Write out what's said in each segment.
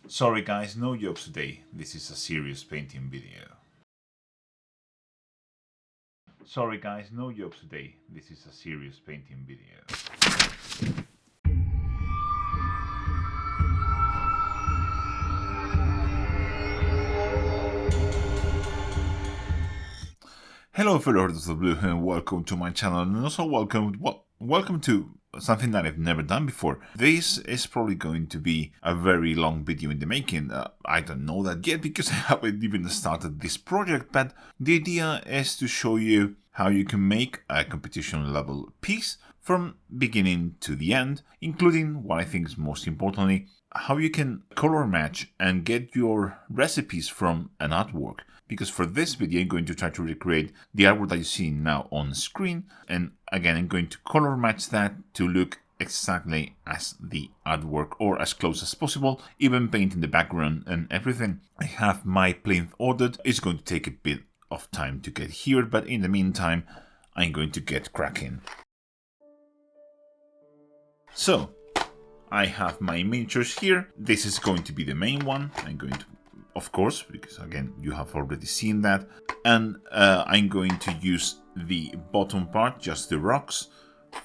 Sorry guys, no jokes today. This is a serious painting video. Sorry guys, no jokes today. This is a serious painting video. Hello fellow Hearts of Blue and welcome to my channel, and also welcome to something that I've never done before. This is probably going to be a very long video in the making. I don't know that yet because I haven't even started this project, but the idea is to show you how you can make a competition level piece from beginning to the end, including what I think is most importantly, how you can color match and get your recipes from an artwork. Because for this video, I'm going to try to recreate the artwork that you see now on screen. And again, I'm going to color match that to look exactly as the artwork or as close as possible, even painting the background and everything. I have my plinth ordered. It's going to take a bit of time to get here, but in the meantime, I'm going to get cracking. So, I have my miniatures here. This is going to be the main one. I'm going to, of course, because again, you have already seen that. And I'm going to use the bottom part, just the rocks,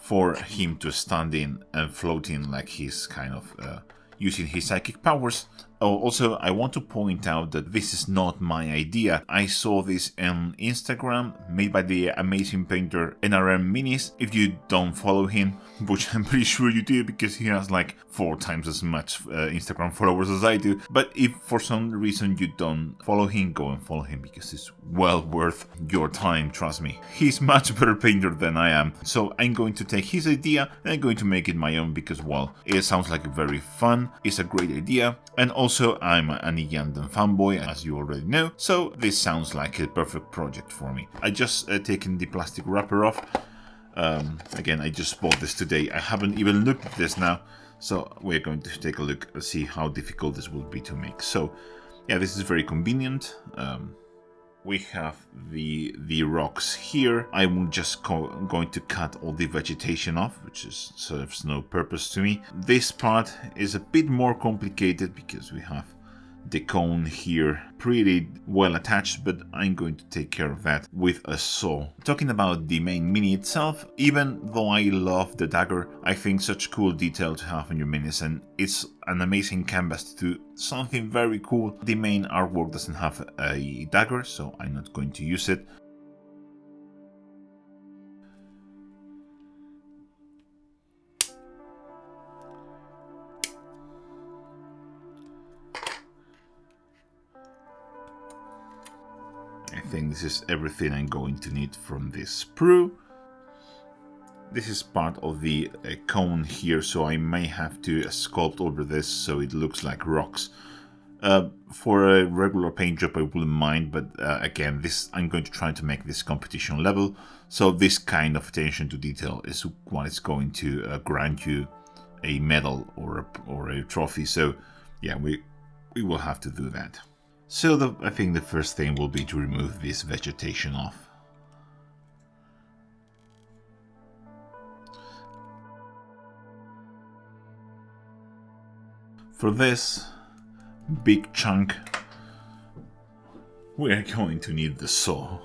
for him to stand in and floating like he's kind of using his psychic powers. Oh, also, I want to point out that this is not my idea. I saw this on Instagram, made by the amazing painter NRM Minis. If you don't follow him, which I'm pretty sure you do because he has like 4 times as much Instagram followers as I do. But if for some reason you don't follow him, go and follow him because it's well worth your time, trust me. He's much better painter than I am. So I'm going to take his idea and I'm going to make it my own because, well, it sounds like very fun. It's a great idea. And also, I'm an Yandan fanboy, as you already know, so this sounds like a perfect project for me. I just taken the plastic wrapper off. Again, I just bought this today. I haven't even looked at this now, so we're going to take a look and see how difficult this will be to make. So, yeah, this is very convenient. We have the rocks here. I'm just going to cut all the vegetation off, which serves no purpose to me. This part is a bit more complicated because we have the cone here pretty well attached, but I'm going to take care of that with a saw. Talking about the main mini itself, even though I love the dagger, I think such cool detail to have on your minis, and it's an amazing canvas to do something very cool. The main artwork doesn't have a dagger, so I'm not going to use it. I think this is everything I'm going to need from this sprue. This is part of the cone here, so I may have to sculpt over this so it looks like rocks. For a regular paint job I wouldn't mind, but again, I'm going to try to make this competition level, so this kind of attention to detail is what is going to grant you a medal or a trophy. So yeah, we will have to do that. So I think the first thing will be to remove this vegetation off. For this big chunk, we are going to need the saw.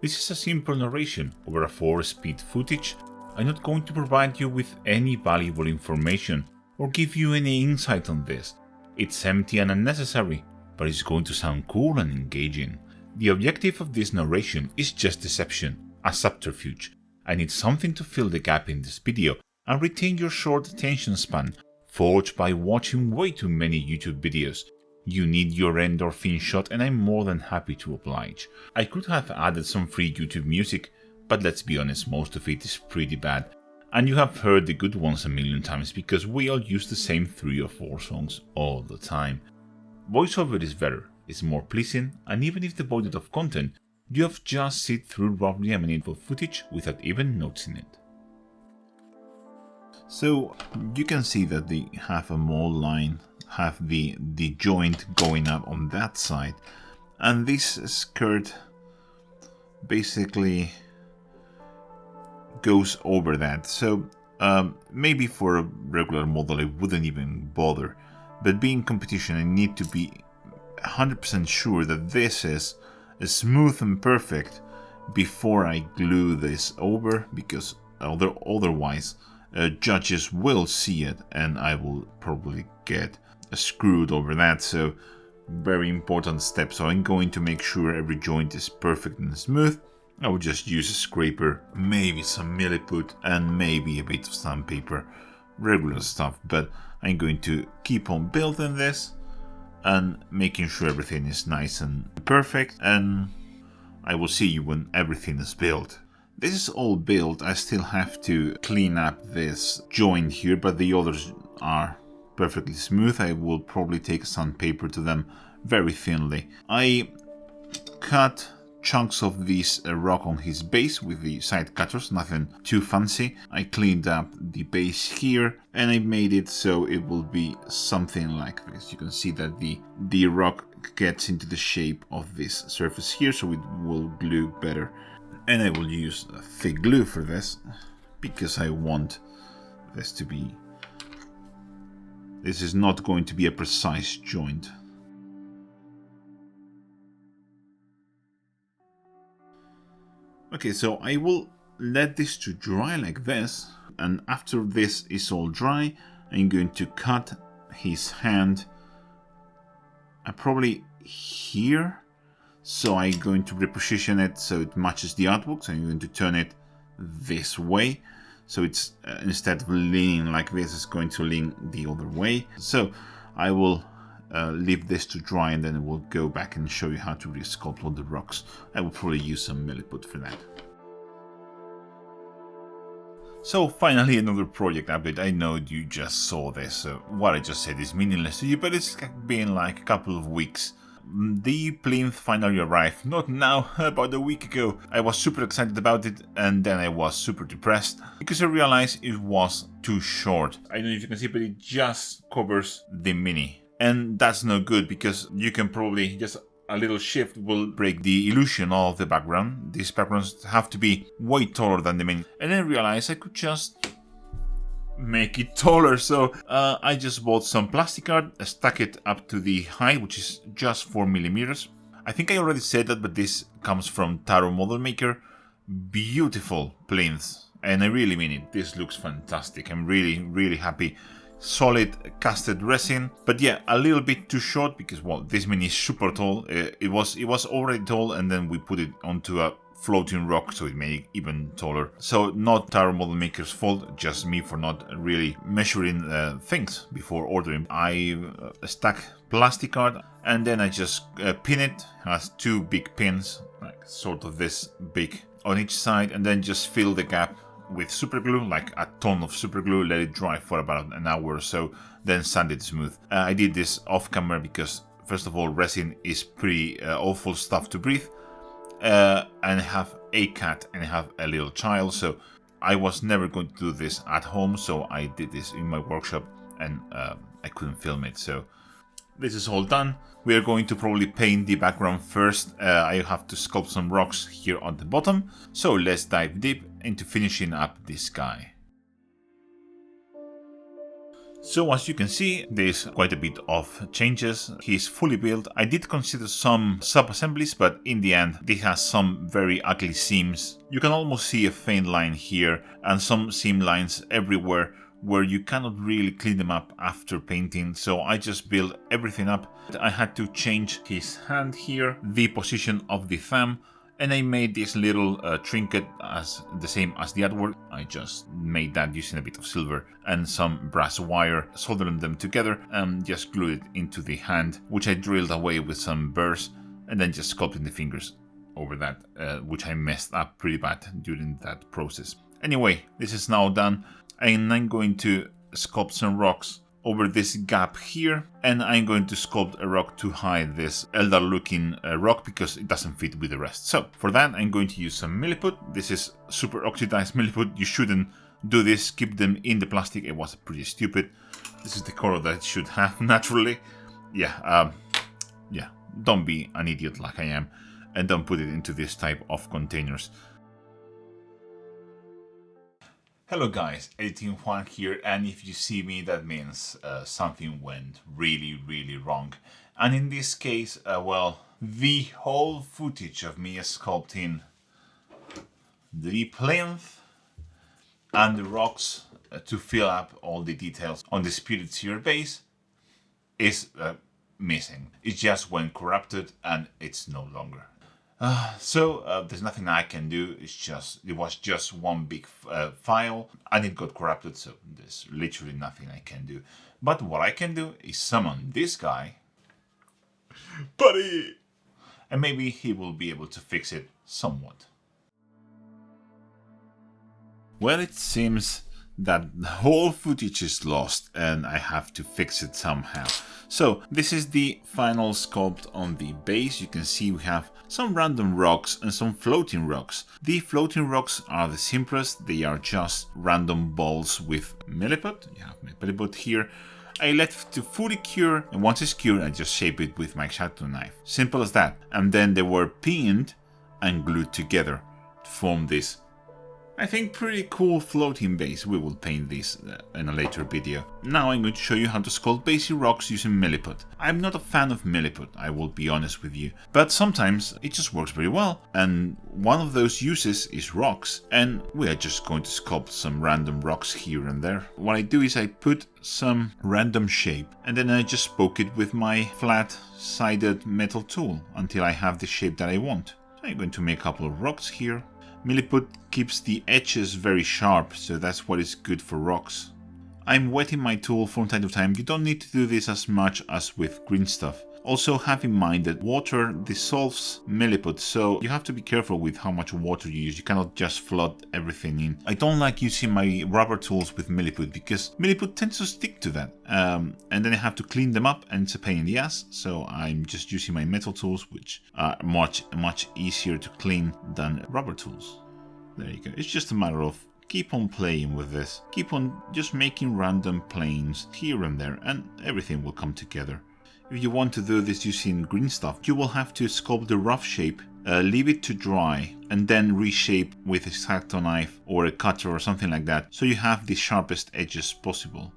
This is a simple narration over a 4-speed footage. I'm not going to provide you with any valuable information or give you any insight on this. It's empty and unnecessary, but it's going to sound cool and engaging. The objective of this narration is just deception, a subterfuge. I need something to fill the gap in this video and retain your short attention span, forged by watching way too many YouTube videos. You need your endorphin shot and I'm more than happy to oblige. I could have added some free YouTube music, but let's be honest, most of it is pretty bad. And you have heard the good ones a million times because we all use the same 3 or 4 songs all the time. Voiceover is better, it's more pleasing, and even if devoid of content, you have just sit through roughly a minute of footage without even noticing it. So you can see that they have a mold line, have the joint going up on that side, and this skirt basically goes over that. So Maybe for a regular model I wouldn't even bother, but being competition I need to be 100% sure that this is smooth and perfect before I glue this over, because otherwise judges will see it and I will probably get screwed over that. So very important step. So I'm going to make sure every joint is perfect and smooth. I will just use a scraper, maybe some milliput and maybe a bit of sandpaper, regular stuff, but I'm going to keep on building this and making sure everything is nice and perfect, and I will see you when everything is built. This is all built. I still have to clean up this joint here, but the others are perfectly smooth. I will probably take sandpaper to them very thinly. I cut chunks of this rock on his base with the side cutters, nothing too fancy. I cleaned up the base here and I made it so it will be something like this. You can see that the rock gets into the shape of this surface here, so it will glue better. And I will use thick glue for this because I want this to be... This is not going to be a precise joint. Okay, so I will let this to dry like this, and after this is all dry, I'm going to cut his hand probably here. So I'm going to reposition it so it matches the artwork. So I'm going to turn it this way. So it's instead of leaning like this, it's going to lean the other way. So I will leave this to dry and then we'll go back and show you how to resculpt all the rocks. I will probably use some milliput for that. So finally another project update. I know you just saw this, so what I just said is meaningless to you, but it's been like a couple of weeks. The plinth finally arrived, not now, about a week ago. I was super excited about it and then I was super depressed because I realized it was too short. I don't know if you can see, but it just covers the mini. And that's no good because you can probably just a little shift will break the illusion of the background. These backgrounds have to be way taller than the mini. And then I realized I could just make it taller, so I just bought some plastic art, stuck it up to the height, which is just 4mm. I think I already said that, but this comes from Taro Model Maker. Beautiful plinths, and I really mean it. This looks fantastic. I'm really happy. Solid casted resin, but yeah, a little bit too short because, well, this mini is super tall. It was already tall, and then we put it onto a floating rock, so it made it even taller. So not Taro Model Maker's fault, just me for not really measuring things before ordering. I stack plastic art and then I just pin it. It has two big pins, like sort of this big on each side, and then just fill the gap with super glue, like a ton of super glue, let it dry for about an hour or so, then sand it smooth. I did this off camera because, first of all, resin is pretty awful stuff to breathe. And I have a cat and I have a little child, so I was never going to do this at home, so I did this in my workshop and I couldn't film it. So this is all done. We are going to probably paint the background first. I have to sculpt some rocks here on the bottom, so let's dive deep into finishing up this guy. So as you can see, there's quite a bit of changes. He's fully built. I did consider some sub-assemblies, but in the end, this has some very ugly seams. You can almost see a faint line here and some seam lines everywhere where you cannot really clean them up after painting. So I just built everything up. I had to change his hand here, the position of the thumb, and I made this little trinket as the same as the artwork. I just made that using a bit of silver and some brass wire, soldering them together and just glued it into the hand, which I drilled away with some burrs and then just sculpting the fingers over that, which I messed up pretty bad during that process. Anyway, this is now done, and I'm going to sculpt some rocks over this gap here, and I'm going to sculpt a rock to hide this elder looking rock because it doesn't fit with the rest. So for that I'm going to use some milliput. This is super oxidized milliput. You shouldn't do this, keep them in the plastic. It was pretty stupid. This is the color that it should have naturally. Yeah, don't be an idiot like I am and don't put it into this type of containers. Hello guys, Editing Juan here, and if you see me that means something went really wrong. And in this case, well, the whole footage of me sculpting the plinth and the rocks to fill up all the details on the Spirit Seer base is missing. It just went corrupted and it's no longer. So there's nothing I can do. It was just one big file and it got corrupted, so there's literally nothing I can do. But what I can do is summon this guy, buddy, and maybe he will be able to fix it somewhat. Well, it seems that the whole footage is lost and I have to fix it somehow. So this is the final sculpt on the base. You can see we have some random rocks and some floating rocks. The floating rocks are the simplest. They are just random balls with milliput. You have my milliput here. I let it to fully cure, and once it's cured I just shape it with my X-Acto knife. Simple as that. And then they were pinned and glued together to form this, I think, pretty cool floating base. We will paint this in a later video. Now I'm going to show you how to sculpt basic rocks using milliput. I'm not a fan of milliput, I will be honest with you, but sometimes it just works very well, and one of those uses is rocks, and we are just going to sculpt some random rocks here and there. What I do is I put some random shape and then I just poke it with my flat-sided metal tool until I have the shape that I want. So I'm going to make a couple of rocks here. Milliput keeps the edges very sharp, so that's what is good for rocks. I'm wetting my tool from time to time. You don't need to do this as much as with green stuff. Also have in mind that water dissolves milliput, so you have to be careful with how much water you use. You cannot just flood everything in. I don't like using my rubber tools with milliput because milliput tends to stick to that. And then I have to clean them up and it's a pain in the ass. So I'm just using my metal tools, which are much easier to clean than rubber tools. There you go. It's just a matter of keep on playing with this. Keep on just making random planes here and there and everything will come together. If you want to do this using green stuff, you will have to sculpt the rough shape, leave it to dry, and then reshape with a X-Acto knife or a cutter or something like that, so you have the sharpest edges possible.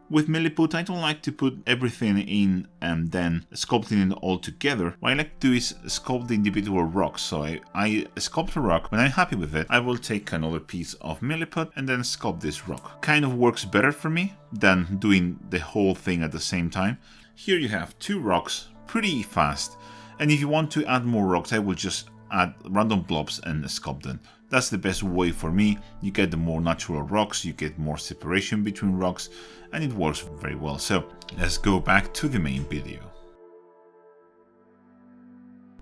With milliput, I don't like to put everything in and then sculpting it all together. What I like to do is sculpt the individual rocks. So I sculpt a rock. When I'm happy with it, I will take another piece of milliput and then sculpt this rock. Kind of works better for me than doing the whole thing at the same time. Here you have two rocks, pretty fast. And if you want to add more rocks, I will just add random blobs and sculpt them. That's the best way for me. You get the more natural rocks, you get more separation between rocks, and it works very well. So let's go back to the main video.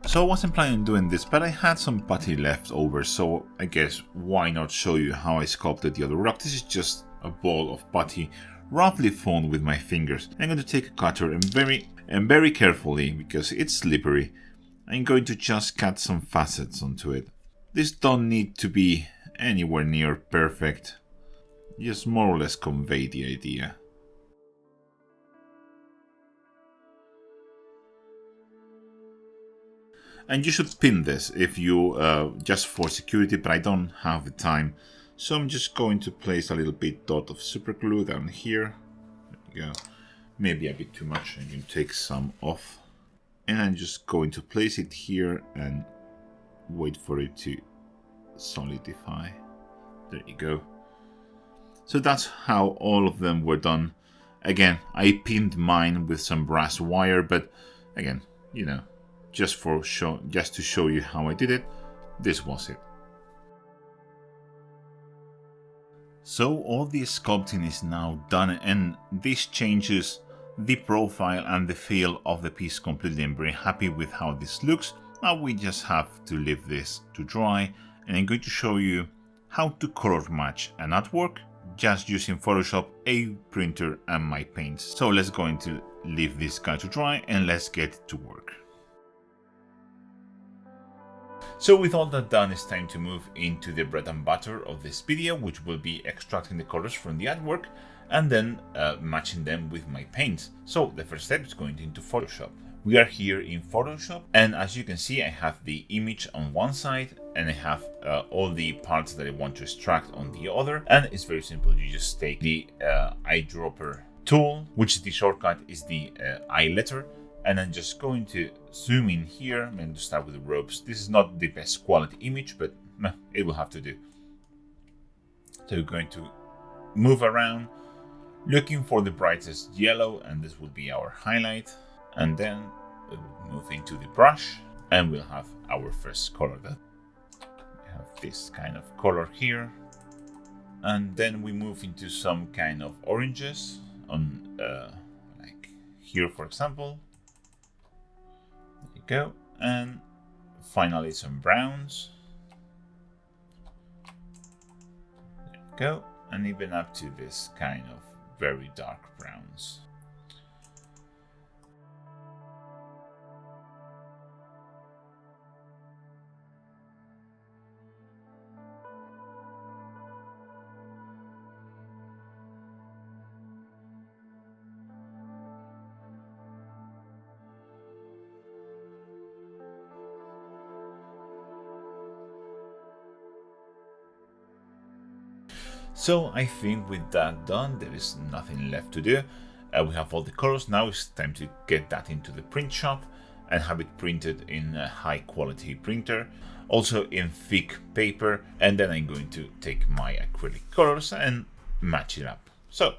So I wasn't planning on doing this, but I had some putty left over, so I guess why not show you how I sculpted the other rock. This is just a ball of putty, roughly formed with my fingers. I'm going to take a cutter and very carefully, because it's slippery, I'm going to just cut some facets onto it. This don't need to be anywhere near perfect, just more or less convey the idea. And you should pin this if you, just for security, but I don't have the time. So I'm just going to place a little bit dot of super glue down here. There you go. Maybe a bit too much, I'm going to take some off. And I'm just going to place it here and wait for it to solidify. There you go. So that's how all of them were done. Again, I pinned mine with some brass wire, but again, you know, just to show you how I did it, this was it. So all the sculpting is now done, and this changes the profile and the feel of the piece completely. I'm very happy with how this looks. Now we just have to leave this to dry, and I'm going to show you how to color match an artwork just using Photoshop, a printer and my paints. So let's go into leave this guy to dry and let's get to work. So with all that done, it's time to move into the bread and butter of this video, which will be extracting the colors from the artwork and then matching them with my paints. So the first step is going into Photoshop. We are here in Photoshop, and as you can see, I have the image on one side and I have all the parts that I want to extract on the other. And it's very simple. You just take the eyedropper tool, which the shortcut is the I letter, and I'm just going to zoom in here. I'm going to start with the ropes. This is not the best quality image, but it will have to do. So we're going to move around, looking for the brightest yellow, and this will be our highlight. And then we'll move into the brush, and we'll have our first color. That we have this kind of color here, and then we move into some kind of oranges on like here, for example. There you go, and finally some browns. There you go, and even up to this kind of very dark browns. So I think with that done, there is nothing left to do. We have all the colors. Now it's time to get that into the print shop and have it printed in a high quality printer, also in thick paper. And then I'm going to take my acrylic colors and match it up. So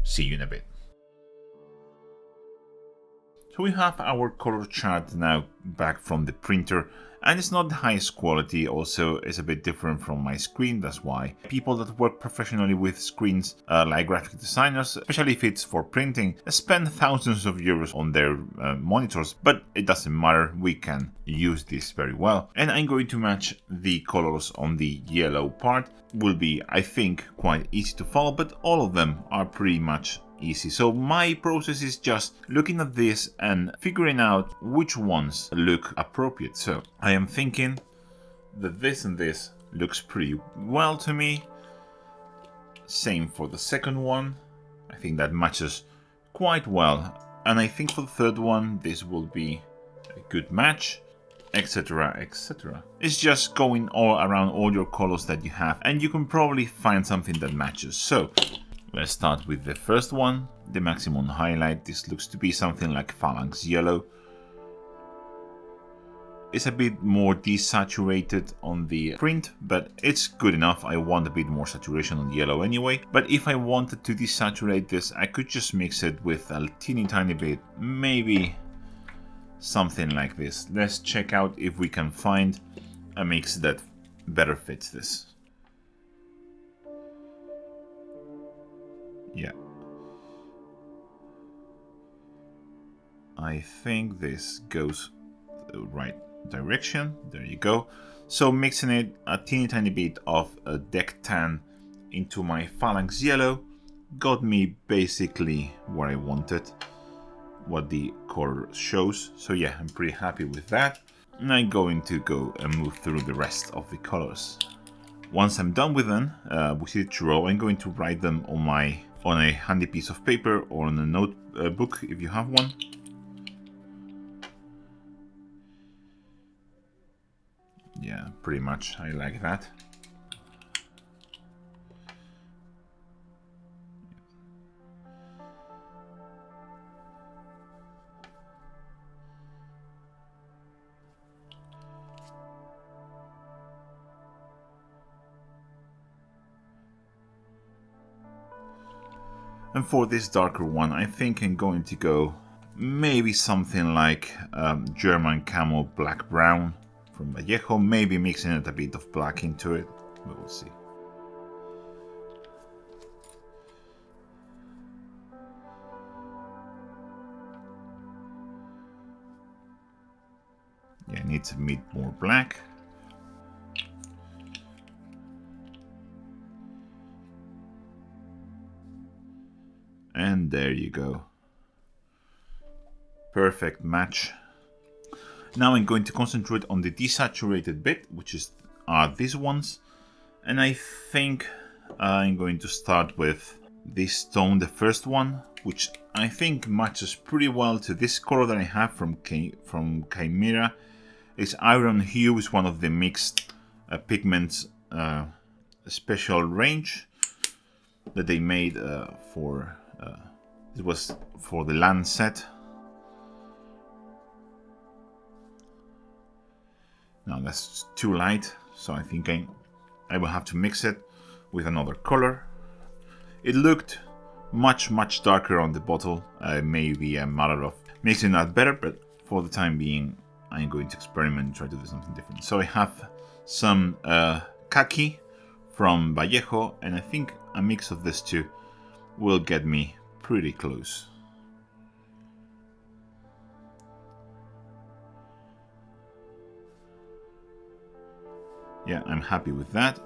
see you in a bit. So we have our color chart now back from the printer, and it's not the highest quality. Also, it's a bit different from my screen. That's why people that work professionally with screens, like graphic designers, especially if it's for printing, spend thousands of euros on their monitors, but it doesn't matter. We can use this very well. And I'm going to match the colors on the yellow part. Will be, I think, quite easy to follow, but all of them are pretty much easy. So my process is just looking at this and figuring out which ones look appropriate. So I am thinking that this and this looks pretty well to me. Same for the second one. I think that matches quite well. And I think for the third one, this will be a good match, etc, etc. It's just going all around all your colors that you have, and you can probably find something that matches. So let's start with the first one, the maximum highlight. This looks to be something like phalanx yellow. It's a bit more desaturated on the print, but it's good enough. I want a bit more saturation on the yellow anyway. But if I wanted to desaturate this, I could just mix it with a teeny tiny bit, maybe something like this. Let's check out if we can find a mix that better fits this. Yeah, I think this goes the right direction. There you go. So mixing it a teeny tiny bit of a deck tan into my phalanx yellow got me basically what I wanted, what the color shows. So yeah, I'm pretty happy with that. And I'm going to go and move through the rest of the colors. Once I'm done with them, with each row, I'm going to write them on a handy piece of paper or on a notebook if you have one. Yeah, pretty much. I like that. And for this darker one, I think I'm going to go maybe something like German Camo Black Brown from Vallejo, maybe mixing it a bit of black into it. We will see. Yeah, it needs a bit more black. And there you go. Perfect match. Now I'm going to concentrate on the desaturated bit, which are these ones. And I think I'm going to start with this tone, the first one, which I think matches pretty well to this color that I have from Chimera. It's Iron Hue, is one of the mixed pigments special range that they made for it was for the land set. Now that's too light, so I think I will have to mix it with another color. It looked much darker on the bottle. Maybe a matter of mixing that better, but for the time being I'm going to experiment and try to do something different. So I have some khaki from Vallejo, and I think a mix of these two will get me pretty close. Yeah, I'm happy with that.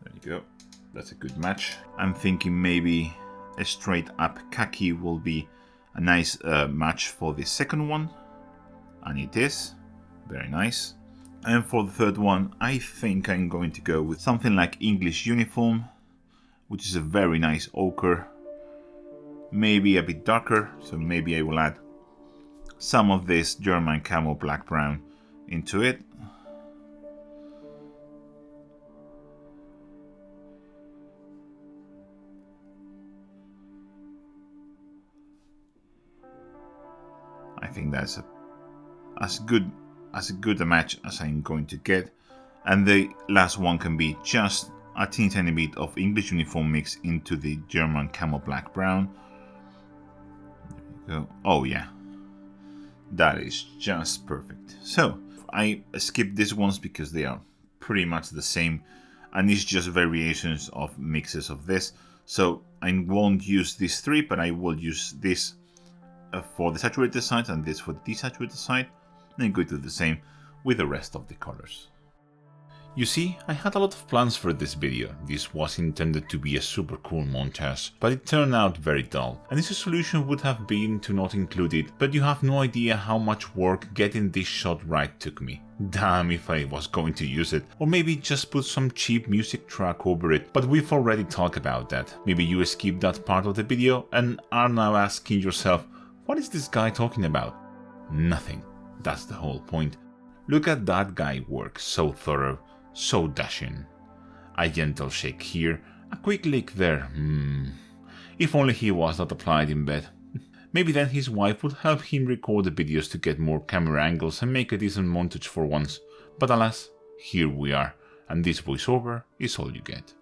There you go. That's a good match. I'm thinking maybe a straight up khaki will be a nice match for the second one. And it is. Very nice. And for the third one, I think I'm going to go with something like English uniform, which is a very nice ochre. Maybe a bit darker, so maybe I will add some of this German camo black brown into it. I think that's as good a match as I'm going to get. And the last one can be just a tiny bit of English uniform mix into the German camo black brown. There you go. Oh yeah, that is just perfect. So I skipped these ones because they are pretty much the same, and it's just variations of mixes of this. So I won't use these three, but I will use this for the saturated side and this for the desaturated side, and I'm going to do the same with the rest of the colors. You see, I had a lot of plans for this video. This was intended to be a super cool montage, but it turned out very dull. And this solution would have been to not include it, but you have no idea how much work getting this shot right took me. Damn if I was going to use it, or maybe just put some cheap music track over it, but we've already talked about that. Maybe you skipped that part of the video and are now asking yourself, what is this guy talking about? Nothing. That's the whole point. Look at that guy work, so thorough. So dashing. A gentle shake here, a quick lick there. If only he was not applied in bed. Maybe then his wife would help him record the videos to get more camera angles and make a decent montage for once. But alas, here we are, and this voiceover is all you get.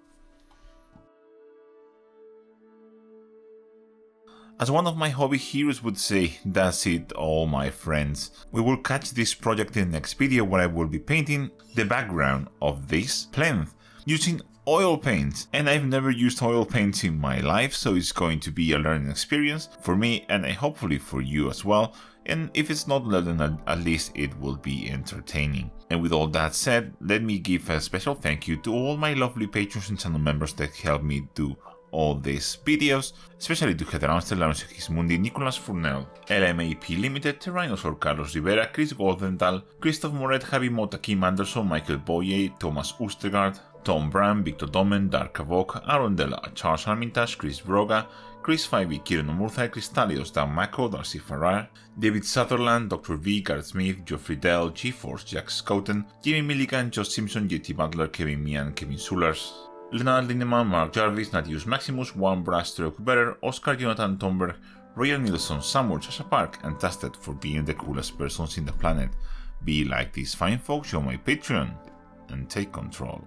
As one of my hobby heroes would say, that's it all my friends. We will catch this project in the next video where I will be painting the background of this plinth using oil paints. And I've never used oil paints in my life, so it's going to be a learning experience for me and hopefully for you as well. And if it's not learning, at least it will be entertaining. And with all that said, let me give a special thank you to all my lovely patrons and channel members that help me do all these videos, especially to Heather Amsterdam, Sigismundi, Nicolas Furnell, LMAP Limited, Tyrannosaur, Carlos Rivera, Chris Goldenthal, Christoph Moret, Javi Mota, Kim Anderson, Michael Boye, Thomas Ostergaard, Tom Bram, Victor Domen, Dark Avok, Aaron Della, Charles Armitage, Chris Broga, Chris Fivey, Kieran Omurtha, Cristalios, Dan Mako, Darcy Farrar, David Sutherland, Dr. V, Gareth Smith, Geoffrey Dell, G-Force, Jack Scouten, Jimmy Milligan, Josh Simpson, JT Butler, Kevin Mian, Kevin Sulars, Leonard Lindemann, Mark Jarvis, Natius Maximus, Juan Brastroke Better, Oscar Jonathan Thomberg, Royal Nilsson, Samuel Chasha Park, and Tasted for being the coolest persons in the planet. Be like these fine folks on my Patreon and take control.